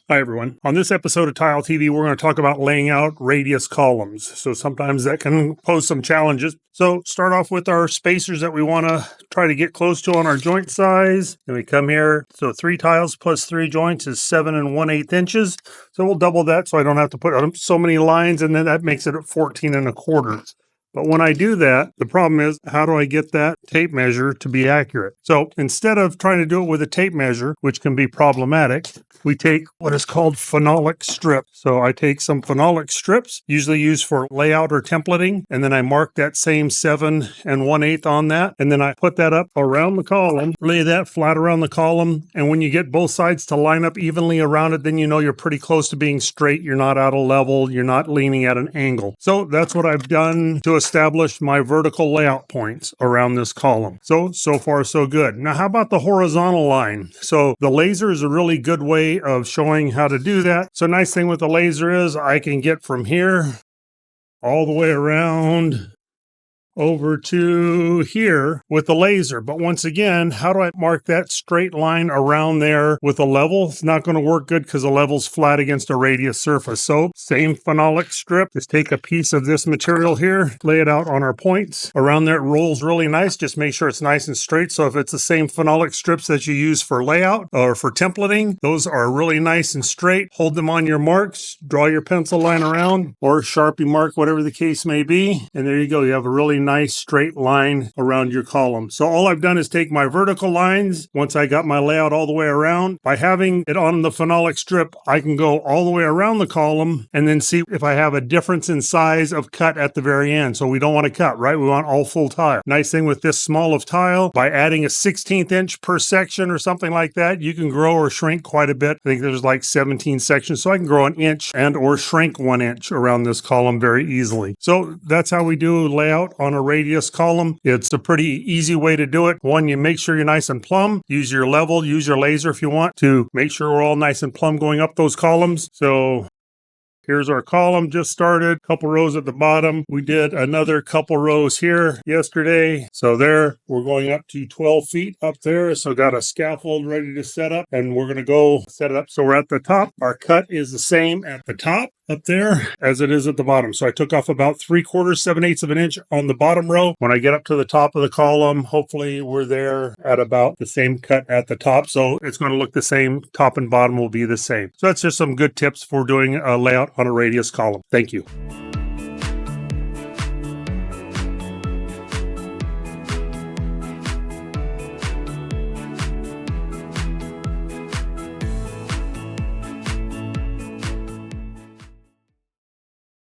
Hi everyone. On this episode of TileTV, we're going to talk about laying out radius columns. So sometimes that can pose some challenges. So start off with our spacers that we want to try to get close to on our joint size. Then we come here. So 3 tiles plus 3 joints is 7 1/8 inches. So we'll double that so I don't have to put so many lines, and then that makes it at 14 1/4. But when I do that, the problem is, how do I get that tape measure to be accurate? So instead of trying to do it with a tape measure, which can be problematic, we take what is called phenolic strip. So I take some phenolic strips, usually used for layout or templating, and then I mark that same 7 1/8 on that, and then I put that up around the column, lay that flat around the column, and when you get both sides to line up evenly around it, then you know you're pretty close to being straight, you're not out of level, you're not leaning at an angle. So that's what I've done to establish my vertical layout points around this column. So far so good. Now how about the horizontal line? So the laser is a really good way of showing how to do that. So nice thing with the laser is I can get from here all the way around over to here with the laser. But once again, how do I mark that straight line around there with a level? It's not going to work good because the level's flat against a radius surface. So same phenolic strip, just take a piece of this material here, lay it out on our points. Around there it rolls really nice. Just make sure it's nice and straight. So if it's the same phenolic strips that you use for layout or for templating, those are really nice and straight. Hold them on your marks, draw your pencil line around or Sharpie mark, whatever the case may be. And there you go. You have a really nice straight line around your column. So all I've done is take my vertical lines. Once I got my layout all the way around, by having it on the phenolic strip, I can go all the way around the column and then see if I have a difference in size of cut at the very end. So we don't want to cut, right? We want all full tile. Nice thing with this small of tile, by adding a 1/16 inch per section or something like that, you can grow or shrink quite a bit. I think there's like 17 sections, so I can grow an inch and or shrink 1 inch around this column very easily. So that's how we do layout on a radius column. It's a pretty easy way to do it. One, you make sure you're nice and plumb. Use your level, use your laser if you want to make sure we're all nice and plumb going up those columns. So here's our column just started, couple rows at the bottom. We did another couple rows here yesterday. So there, we're going up to 12 feet up there. So got a scaffold ready to set up and we're going to go set it up. So we're at the top. Our cut is the same at the top up there as it is at the bottom. So I took off about 3/4, 7/8 of an inch on the bottom row. When I get up to the top of the column, hopefully we're there at about the same cut at the top. So it's going to look the same. Top and bottom will be the same. So that's just some good tips for doing a layout on a radius column. Thank you.